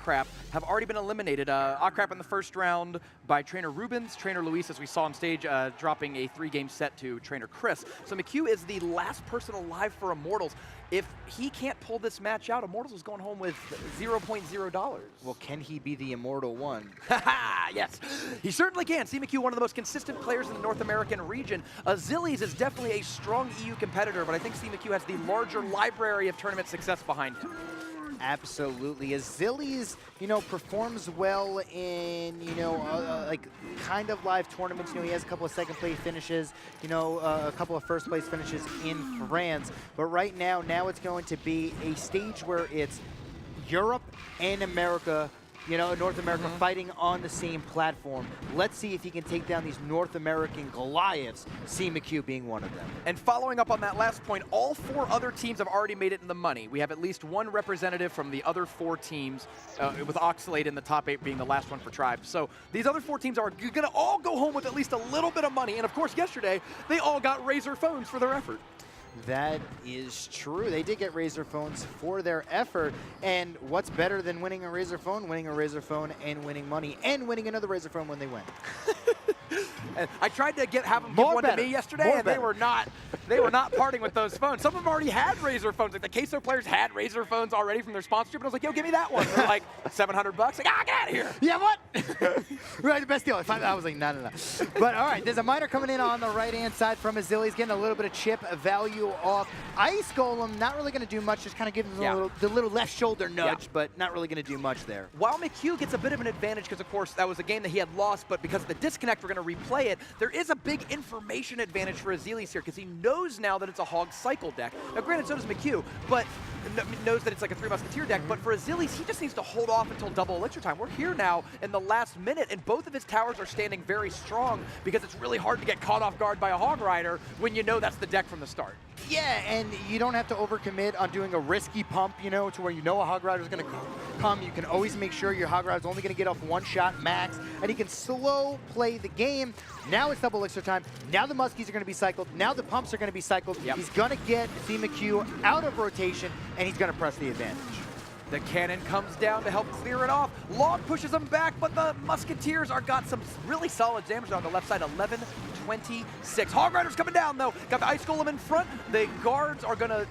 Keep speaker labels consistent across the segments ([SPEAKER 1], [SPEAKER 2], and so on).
[SPEAKER 1] Ockrap have already been eliminated. Ockrap in the first round by Trainer Rubens, Trainer Luis, as we saw on stage, dropping a 3-game set to Trainer Chris. So McHugh is the last person alive for Immortals. If he can't pull this match out, Immortals is going home with $0.0.
[SPEAKER 2] Well, can he be the Immortal One?
[SPEAKER 1] Yes, he certainly can. CMcHugh, one of the most consistent players in the North American region. Azilys is definitely a strong EU competitor, but I think CMcHugh has the larger library of tournament success behind him.
[SPEAKER 2] Absolutely. Azilys, performs well in, like kind of live tournaments. He has a couple of second place finishes, a couple of first place finishes in France. But right now it's going to be a stage where it's Europe and America, North America fighting on the same platform. Let's see if he can take down these North American Goliaths, CMcHugh being one of them.
[SPEAKER 1] And following up on that last point, all 4 other teams have already made it in the money. We have at least one representative from the other 4 teams, with Oxalate in the top 8 being the last one for Tribe. So these other 4 teams are going to all go home with at least a little bit of money. And of course, yesterday, they all got Razer phones for their effort.
[SPEAKER 2] That is true. They did get Razer phones for their effort. And what's better than winning a Razer phone? Winning a Razer phone and winning money and winning another Razer phone when they win.
[SPEAKER 1] And I tried to have them give one to me yesterday, and they were not parting with those phones. Some of them already had Razer phones. Like the Queso players had Razer phones already from their sponsorship, and I was like, yo, give me that one. They're like $700. Like, get out of here.
[SPEAKER 2] Yeah, what? Right, the best deal. I was like, no. But all right, there's a miner coming in on the right-hand side from Azilys, getting a little bit of chip value off. Ice Golem, not really going to do much, just kind of giving them the little left shoulder nudge, but not really going to do much there.
[SPEAKER 1] While McHugh gets a bit of an advantage, because of course that was a game that he had lost, but because of the disconnect, we're going to replay it. There is a big information advantage for Azilys here, because he knows now that it's a Hog Cycle deck. Now granted, so does McHugh, but knows that it's like a 3 Musketeer deck, but for Azilys, he just needs to hold off until double elixir time. We're here now in the last minute, and both of his towers are standing very strong, because it's really hard to get caught off guard by a Hog Rider when you know that's the deck from the start.
[SPEAKER 2] Yeah, and you don't have to overcommit on doing a risky pump, to where a Hog Rider is going to come. You can always make sure your Hog Rider is only going to get off 1 shot max, and he can slow play the game. Now it's double elixir time. Now the Muskies are going to be cycled. Now the pumps are going to be cycled. Yep. He's going to get CMcHugh out of rotation, and he's going to press the advantage.
[SPEAKER 1] The cannon comes down to help clear it off. Log pushes him back, but the Musketeers got some really solid damage on the left side. 11-26. Hog Rider's coming down, though. Got the Ice Golem in front. The guards are going to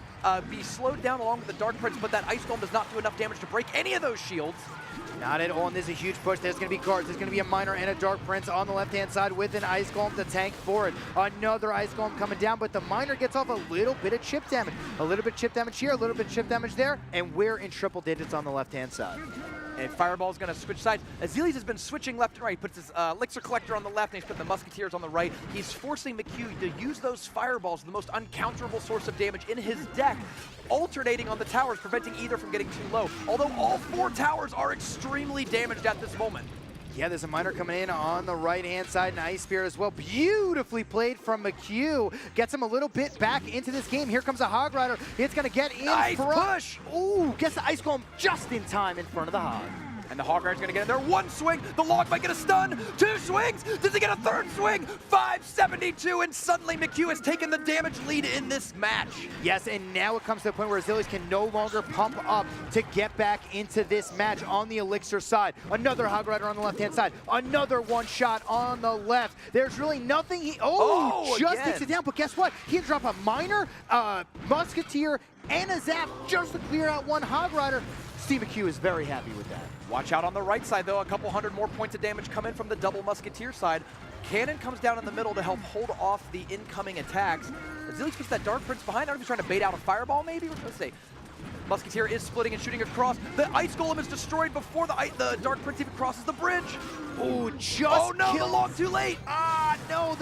[SPEAKER 1] be slowed down along with the Dark Prince, but that Ice Golem does not do enough damage to break any of those shields.
[SPEAKER 2] Not at all, and there's a huge push. There's going to be guards. There's going to be a Miner and a Dark Prince on the left-hand side with an Ice Golem to tank for it. Another Ice Golem coming down, but the Miner gets off a little bit of chip damage. A little bit of chip damage here, a little bit of chip damage there, and we're in triple digits on the left-hand side.
[SPEAKER 1] And Fireball's going to switch sides. Azilys has been switching left and right. He puts his Elixir Collector on the left, and he's putting the Musketeers on the right. He's forcing McHugh to use those Fireballs, the most uncounterable source of damage in his deck, alternating on the towers, preventing either from getting too low. Although all 4 towers are extremely damaged at this moment.
[SPEAKER 2] Yeah, there's a Miner coming in on the right-hand side, and Ice Spear as well. Beautifully played from McHugh. Gets him a little bit back into this game. Here comes a Hog Rider. It's going to get in
[SPEAKER 1] nice
[SPEAKER 2] front.
[SPEAKER 1] Push!
[SPEAKER 2] Ooh, gets the Ice Golem just in time in front of the Hog.
[SPEAKER 1] And the Hog Rider's going to get in there. 1 swing. The Log might get a stun. 2 swings. Does he get a 3rd swing? 572, and suddenly McHugh has taken the damage lead in this match.
[SPEAKER 2] Yes, and now it comes to the point where Azilys can no longer pump up to get back into this match on the Elixir side. Another Hog Rider on the left-hand side. Another 1 shot on the left. There's really nothing he... just
[SPEAKER 1] again.
[SPEAKER 2] takes it down, but guess what? He can drop a Miner, Musketeer, and a Zap just to clear out 1 Hog Rider. CMcHugh is very happy with that.
[SPEAKER 1] Watch out on the right side, though. A couple hundred more points of damage come in from the double Musketeer side. Cannon comes down in the middle to help hold off the incoming attacks. Azilys puts that Dark Prince behind. I don't know if he's trying to bait out a Fireball, maybe? Let's see. Musketeer is splitting and shooting across. The Ice Golem is destroyed before the Dark Prince even crosses the bridge.
[SPEAKER 2] Oh, just
[SPEAKER 1] Oh no, the Log too late.
[SPEAKER 2] No,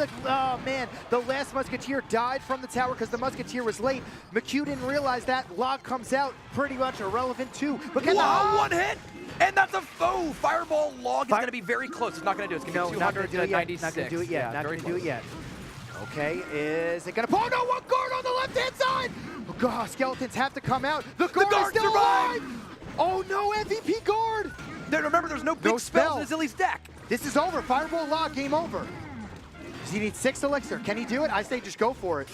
[SPEAKER 2] man, the last Musketeer died from the tower because the Musketeer was late. McHugh didn't realize that. Log comes out, pretty much irrelevant too. But
[SPEAKER 1] wow, 1 hit! And that's a Fireball Log is going to be very close. It's not going to do it. It's going to be 296.
[SPEAKER 2] Not going to do it yet. Not going to do it yet. Okay, is it going to... Oh no, 1 guard on the left-hand side! Oh god, Skeletons have to come out. The guard is still alive! Oh no, MVP guard!
[SPEAKER 1] Remember, there's no big spells in Azilys' deck.
[SPEAKER 2] This is over. Fireball Log, game over. Does he need 6 elixir? Can he do it? I say just go for it.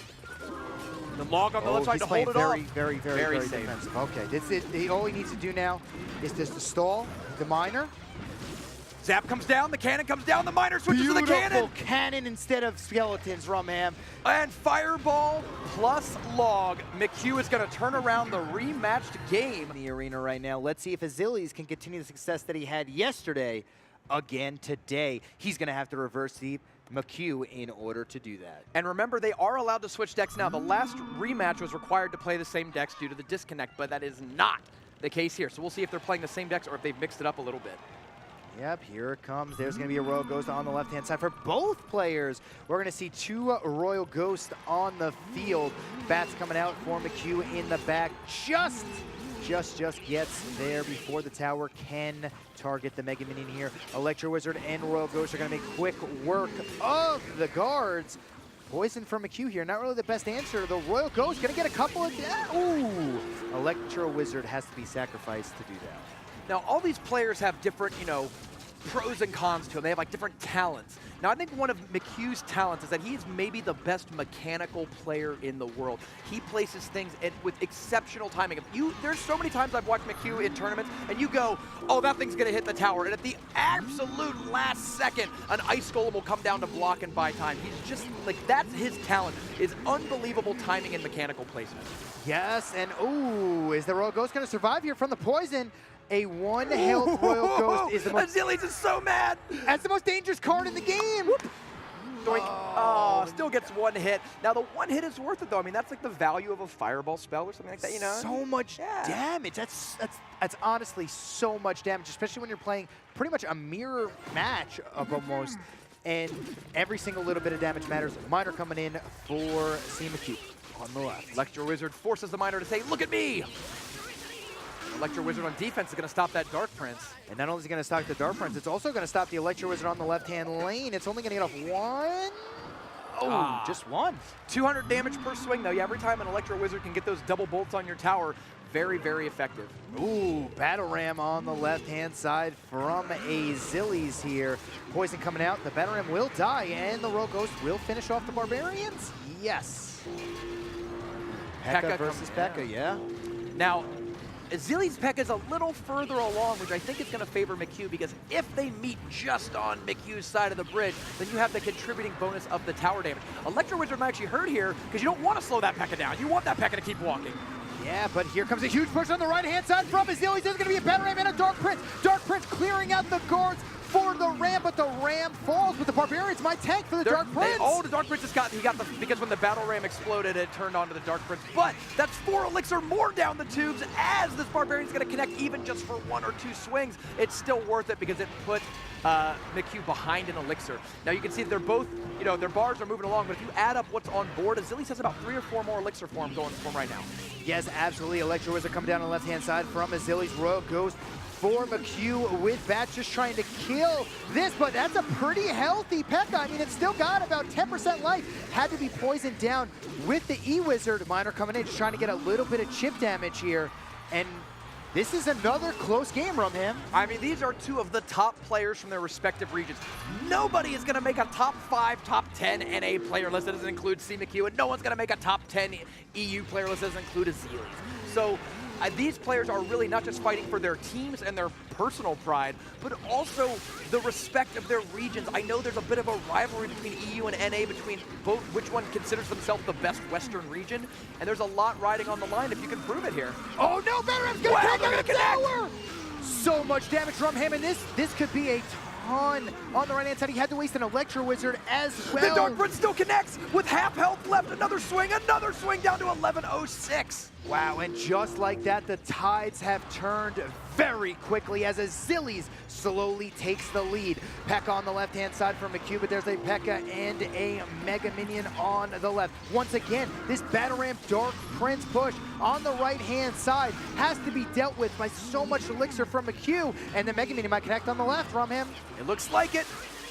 [SPEAKER 1] The log on the left side to hold it off.
[SPEAKER 2] Very
[SPEAKER 1] safe.
[SPEAKER 2] defensive. Okay, that's it. All he needs to do now is just to stall the miner.
[SPEAKER 1] Zap comes down, the cannon comes down, the miner switches to the cannon.
[SPEAKER 2] Beautiful cannon instead of skeletons, Rumham.
[SPEAKER 1] And fireball plus log. McHugh is going to turn around the rematched game.
[SPEAKER 2] In the arena right now. Let's see if Azilys can continue the success that he had yesterday again today. He's going to have to reverse the CMcHugh in order to do that.
[SPEAKER 1] And remember, they are allowed to switch decks now. The last rematch was required to play the same decks due to the disconnect, but that is not the case here. So we'll see if they're playing the same decks or if they've mixed it up a little bit.
[SPEAKER 2] Yep, here it comes. There's going to be a Royal Ghost on the left-hand side for both players. We're going to see two Royal Ghosts on the field. Bats coming out for McHugh in the back. Just gets there before the tower can target the Mega Minion here. Electro Wizard and Royal Ghost are going to make quick work of the guards. Poison from McHugh here, not really the best answer. The Royal Ghost going to get a couple of... Ooh! Electro Wizard has to be sacrificed to do that.
[SPEAKER 1] Now, all these players have different, pros and cons to them. They have like different talents. Now, I think one of McHugh's talents is that he's maybe the best mechanical player in the world. He places things with exceptional timing. There's so many times I've watched McHugh in tournaments, and you go, oh, that thing's going to hit the tower. And at the absolute last second, an Ice Golem will come down to block and buy time. He's just, like, that's his talent, is unbelievable timing and mechanical placement.
[SPEAKER 2] Yes, and ooh, is the Royal Ghost going to survive here from the poison? A one-health Royal Ghost is the most...
[SPEAKER 1] Azilys is so mad!
[SPEAKER 2] That's the most dangerous card in the game!
[SPEAKER 1] Whoop. Oh, still gets one hit. Now, the one hit is worth it, though. I mean, that's like the value of a fireball spell or something like that,
[SPEAKER 2] So much damage. That's honestly so much damage, especially when you're playing pretty much a mirror match of almost. And every single little bit of damage matters. Miner coming in for CMcHugh on the left.
[SPEAKER 1] Electro Wizard forces the miner to say, look at me! Electro Wizard on defense is going to stop that Dark Prince.
[SPEAKER 2] And not only is it going to stop the Dark Prince, it's also going to stop the Electro Wizard on the left-hand lane. It's only going to get off one. Oh, just one. 200
[SPEAKER 1] damage per swing, though. Yeah, every time an Electro Wizard can get those double bolts on your tower, very, very effective.
[SPEAKER 2] Ooh, Battle Ram on the left-hand side from Azilys here. Poison coming out. The Battle Ram will die, and the Royal Ghost will finish off the Barbarians. Yes. P.E.K.K.A versus P.E.K.K.A, yeah.
[SPEAKER 1] Now, Azilys' P.E.K.K.A is a little further along, which I think is going to favor McHugh, because if they meet just on McHugh's side of the bridge, then you have the contributing bonus of the tower damage. Electro Wizard might actually hurt here, because you don't want to slow that P.E.K.K.A down. You want that P.E.K.K.A to keep walking.
[SPEAKER 2] Yeah, but here comes a huge push on the right-hand side from Azilys. There's going to be a Battle Ram and a Dark Prince. Dark Prince clearing out the guards for the Ram, but the Ram falls. But the Barbarians might tank for the Dark Prince.
[SPEAKER 1] The Dark Prince because when the Battle Ram exploded, it turned onto the Dark Prince. But that's 4 elixir more down the tubes as this Barbarian's going to connect even just for 1 or 2 swings. It's still worth it because it put McHugh behind an elixir. Now you can see that they're both, their bars are moving along, but if you add up what's on board, Azilys has about 3 or 4 more elixir for him going for him right now.
[SPEAKER 2] Yes, absolutely. Electro Wizard coming down on the left-hand side from Azilys. Royal Ghost for McHugh with Bats just trying to kill this, but that's a pretty healthy P.E.K.K.A. I mean, it's still got about 10% life. Had to be poisoned down with the E-Wizard. Miner coming in, just trying to get a little bit of chip damage here. And this is another close game from him.
[SPEAKER 1] I mean, these are 2 of the top players from their respective regions. Nobody is going to make a top 5, top 10 NA player list that doesn't include CMcHugh, and no one's going to make a top 10 EU player list that doesn't include Azilys. So these players are really not just fighting for their teams and their personal pride, but also the respect of their regions. I know there's a bit of a rivalry between EU and NA, between both which one considers themselves the best Western region, and there's a lot riding on the line if you can prove it here.
[SPEAKER 2] Oh no, Battle Ram's gonna connect on the tower! So much damage from him, and this could be a ton on the right-hand side. He had to waste an Electro Wizard as well.
[SPEAKER 1] The Dark Prince still connects with half health left. Another swing down to 1106.
[SPEAKER 2] Wow, and just like that, the tides have turned very quickly as Azilys slowly takes the lead. P.E.K.K.A on the left-hand side from McHugh, but there's a P.E.K.K.A and a Mega Minion on the left. Once again, this Battle Ram Dark Prince push on the right-hand side has to be dealt with by so much elixir from McHugh, and the Mega Minion might connect on the left from him.
[SPEAKER 1] It looks like it.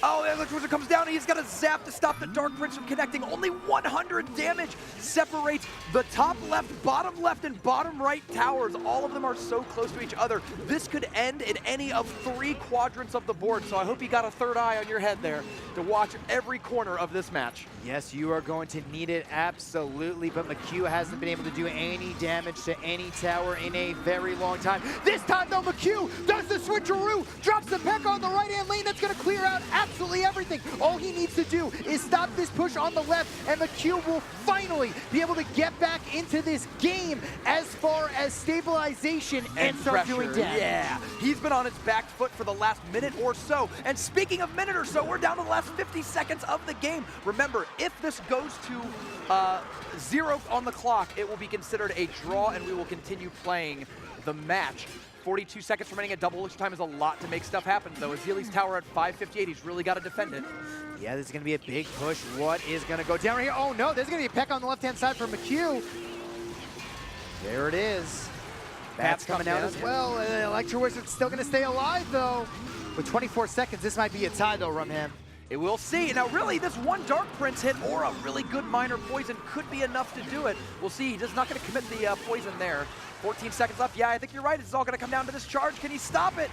[SPEAKER 1] Oh, the Electro Wizard comes down, and he's got a zap to stop the Dark Prince from connecting. Only 100 damage separates the top left, and bottom right towers. All of them are so close to each other. This could end in any of 3 quadrants of the board, so I hope you got a third eye on your head there to watch every corner of this match.
[SPEAKER 2] Yes, you are going to need it, absolutely, but McHugh hasn't been able to do any damage to any tower in a very long time. This time, though, McHugh does the switcheroo, drops the P.E.K.K.A on the right-hand lane. That's going to clear out absolutely everything. All he needs to do is stop this push on the left, and McHugh will finally be able to get back into this game as far as stabilization and start doing damage.
[SPEAKER 1] Yeah, he's been on his back foot for the last minute or so. And speaking of minute or so, we're down to the last 50 seconds of the game. Remember, if this goes to 0 on the clock, it will be considered a draw, and we will continue playing the match. 42 seconds remaining at double elixir time is a lot to make stuff happen, though. Azilys tower at 558, he's really got to defend it.
[SPEAKER 2] Yeah, this is going to be a big push. What is going to go down right here? Oh no, there's going to be a P.E.K.K.A on the left-hand side for McHugh. There it is. Bats coming out as well. Electro Wizard's still going to stay alive, though. With 24 seconds, this might be a tie, though, Rumham.
[SPEAKER 1] It will see. Now, really, this one Dark Prince hit or a really good minor poison could be enough to do it. We'll see. He's just not going to commit the poison there. 14 seconds left. Yeah, I think you're right. It's all going to come down to this charge. Can he stop it?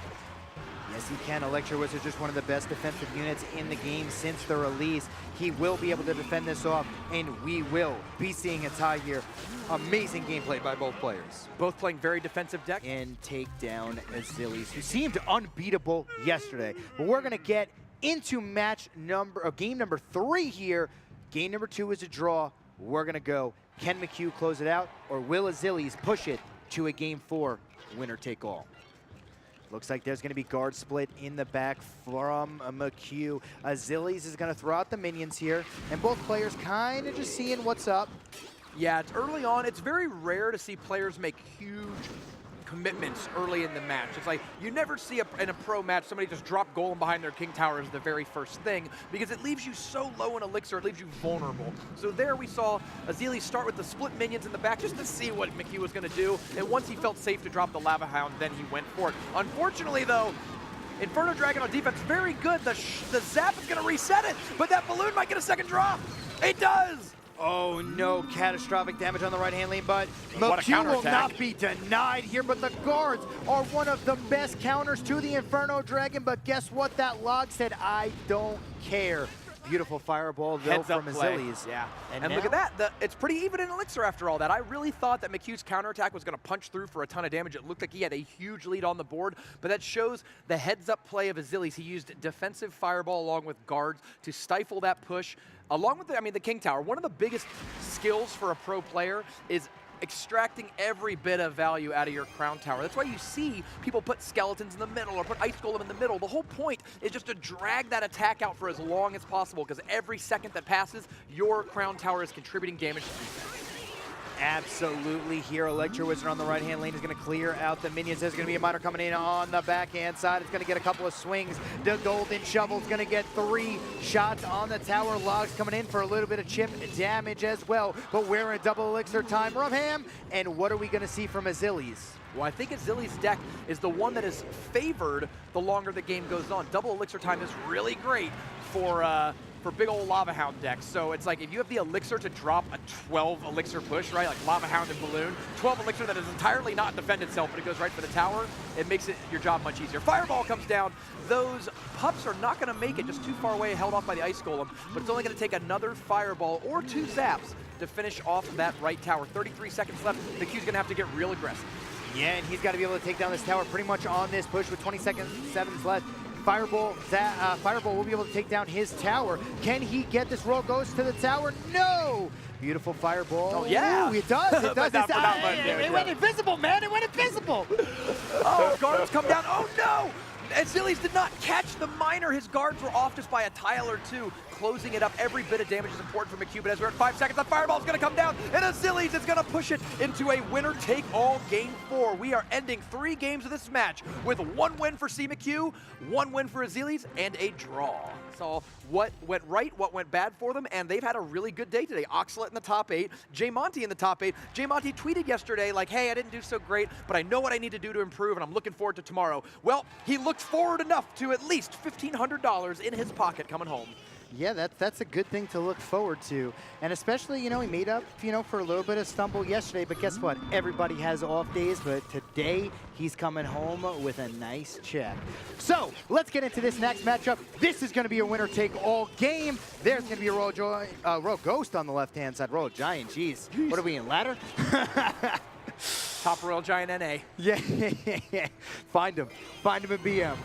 [SPEAKER 2] Yes, he can. Electro Wizard just one of the best defensive units in the game since the release. He will be able to defend this off, and we will be seeing a tie here. Amazing gameplay by both players.
[SPEAKER 1] Both playing very defensive deck.
[SPEAKER 2] And take down Azilys, who seemed unbeatable yesterday. But we're going to get into game number 3 here. Game number 2 is a draw. We're going to go. Can McHugh close it out, or will Azilys push it to a game 4, winner take all? Looks like there's going to be guard split in the back from McHugh. Azilys is going to throw out the minions here, and both players kind of just seeing what's up.
[SPEAKER 1] Yeah, it's early on. It's very rare to see players make huge commitments early in the match. It's like you never see in a pro match somebody just drop golem behind their king tower as the very first thing, because it leaves you so low in elixir, it leaves you vulnerable. So there we saw Azilys start with the split minions in the back just to see what McHugh was going to do, and once he felt safe to drop the Lava Hound, then he went for it. Unfortunately though, Inferno Dragon on defense, very good. The zap is going to reset it, but that balloon might get a second drop. It does!
[SPEAKER 2] Oh no, catastrophic damage on the right-hand lane, but McHugh will not be denied here, but the guards are one of the best counters to the Inferno Dragon, but guess what? That log said, I don't care. Beautiful fireball, though, from Azilys.
[SPEAKER 1] Yeah, and look at that. It's pretty even in elixir after all that. I really thought that McHugh's counterattack was going to punch through for a ton of damage. It looked like he had a huge lead on the board, but that shows the heads-up play of Azilys. He used defensive fireball along with guards to stifle that push. Along with the King Tower, one of the biggest skills for a pro player is extracting every bit of value out of your crown tower. That's why you see people put skeletons in the middle or put ice golem in the middle. The whole point is just to drag that attack out for as long as possible, because every second that passes, your crown tower is contributing damage to defense.
[SPEAKER 2] Absolutely here. Electro Wizard on the right-hand lane is going to clear out the minions. There's going to be a miner coming in on the backhand side. It's going to get a couple of swings. The Golden Shovel's going to get 3 shots on the tower. Logs coming in for a little bit of chip damage as well. But we're in double elixir time. Rumham, and what are we going to see from Azilys?
[SPEAKER 1] Well, I think Azilys' deck is the one that is favored the longer the game goes on. Double elixir time is really great for big old Lava Hound decks. So it's like if you have the elixir to drop a 12 elixir push, right, like Lava Hound and Balloon, 12 elixir that is entirely not defend itself, but it goes right for the tower, it makes your job much easier. Fireball comes down. Those pups are not going to make it, just too far away, held off by the Ice Golem, but it's only going to take another Fireball or 2 zaps to finish off that right tower. 33 seconds left. McHugh's going to have to get real aggressive.
[SPEAKER 2] Yeah, and he's got to be able to take down this tower pretty much on this push with 20 seconds left. Fireball will be able to take down his tower. Can he get this roll? Goes to the tower. No! Beautiful fireball.
[SPEAKER 1] Oh, yeah.
[SPEAKER 2] Ooh, it does. It does.
[SPEAKER 1] It
[SPEAKER 2] went invisible, man. It went invisible.
[SPEAKER 1] Oh, guards come down. Oh, no! Azilys did not catch the miner. His guards were off just by a tile or 2, closing it up. Every bit of damage is important for McHugh, but as we're at 5 seconds, the fireball's going to come down, and Azilys is going to push it into a winner-take-all game 4. We are ending 3 games of this match with 1 win for CMcHugh, 1 win for Azilys, and a draw. So what went right, what went bad for them, and they've had a really good day today. Oxalate in the top 8, Jmonty in the top 8. Jmonty tweeted yesterday like, hey, I didn't do so great, but I know what I need to do to improve, and I'm looking forward to tomorrow. Well, he looked forward enough to at least $1,500 in his pocket coming home.
[SPEAKER 2] Yeah, that's a good thing to look forward to. And especially, he made up, for a little bit of stumble yesterday, but guess what? Everybody has off days, but today he's coming home with a nice check. So let's get into this next matchup. This is going to be a winner-take-all game. There's going to be a Royal Ghost on the left-hand side. Royal Giant, jeez. What are we in, ladder?
[SPEAKER 1] Top Royal Giant NA.
[SPEAKER 2] Yeah, find him in BM.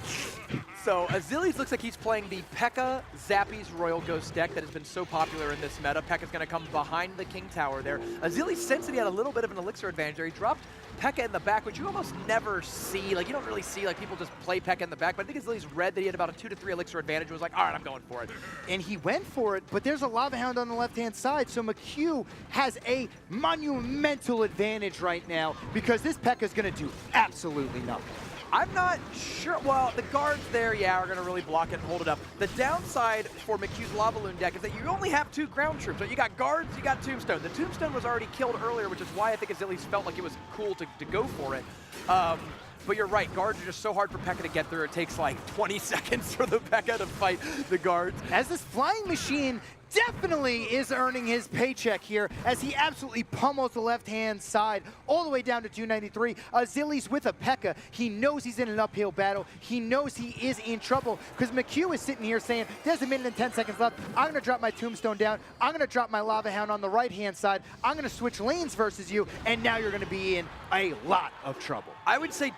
[SPEAKER 1] So Azilys looks like he's playing the P.E.K.K.A. Zappies Royal Ghost deck that has been so popular in this meta. P.E.K.K.A's going to come behind the King Tower there. Azilys, since he had a little bit of an elixir advantage there, he dropped P.E.K.K.A. in the back, which you almost never see. Like, you don't really see people just play P.E.K.K.A. in the back, but I think Azilys read that he had about a 2 to 3 elixir advantage and was like, all right, I'm going for it.
[SPEAKER 2] And he went for it, but there's a Lava Hound on the left-hand side, so McHugh has a monumental advantage right now because this P.E.K.K.A. is going to do absolutely nothing.
[SPEAKER 1] I'm not sure. Well, the guards there, yeah, are going to really block it and hold it up. The downside for McHugh's Lava Loon deck is that you only have 2 ground troops. So you got guards, you got Tombstone. The Tombstone was already killed earlier, which is why I think Azilys felt like it was cool to go for it. But you're right, guards are just so hard for P.E.K.K.A. to get through. It takes like 20 seconds for the P.E.K.K.A. to fight the guards.
[SPEAKER 2] As this flying machine definitely is earning his paycheck here as he absolutely pummels the left-hand side all the way down to 293. Azilys with a P.E.K.K.A. He knows he's in an uphill battle. He knows he is in trouble because McHugh is sitting here saying, there's 1 minute and 10 seconds left. I'm going to drop my Tombstone down. I'm going to drop my Lava Hound on the right-hand side. I'm going to switch lanes versus you, and now you're going to be in a lot of trouble.
[SPEAKER 1] I would say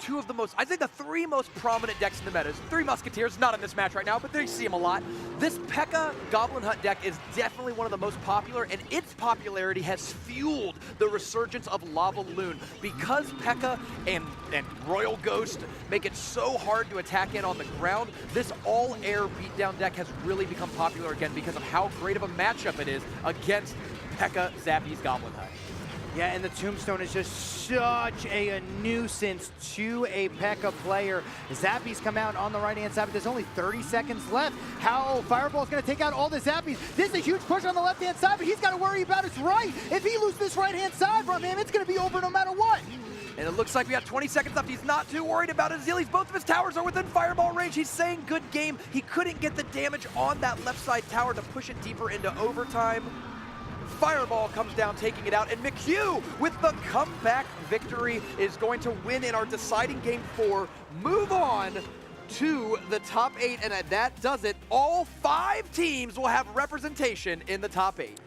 [SPEAKER 1] I think the 3 most prominent decks in the meta is 3 Musketeers, not in this match right now, but they see them a lot. This P.E.K.K.A. Goblin Hut deck is definitely one of the most popular, and its popularity has fueled the resurgence of Lava Loon. Because P.E.K.K.A. and Royal Ghost make it so hard to attack in on the ground, this all-air beatdown deck has really become popular again because of how great of a matchup it is against P.E.K.K.A. Zappies Goblin Hut.
[SPEAKER 2] Yeah, and the Tombstone is just such a nuisance to a P.E.K.K.A. player. Zappies come out on the right-hand side, but there's only 30 seconds left. How Fireball's going to take out all the Zappies. This is a huge push on the left-hand side, but he's got to worry about his right. If he loses this right-hand side from him, it's going to be over no matter what.
[SPEAKER 1] And it looks like we have 20 seconds left. He's not too worried about Azilys. Both of his towers are within Fireball range. He's saying good game. He couldn't get the damage on that left side tower to push it deeper into overtime. Fireball comes down, taking it out, and McHugh, with the comeback victory, is going to win in our deciding game 4, move on to the top 8, and that does it. All 5 teams will have representation in the top 8.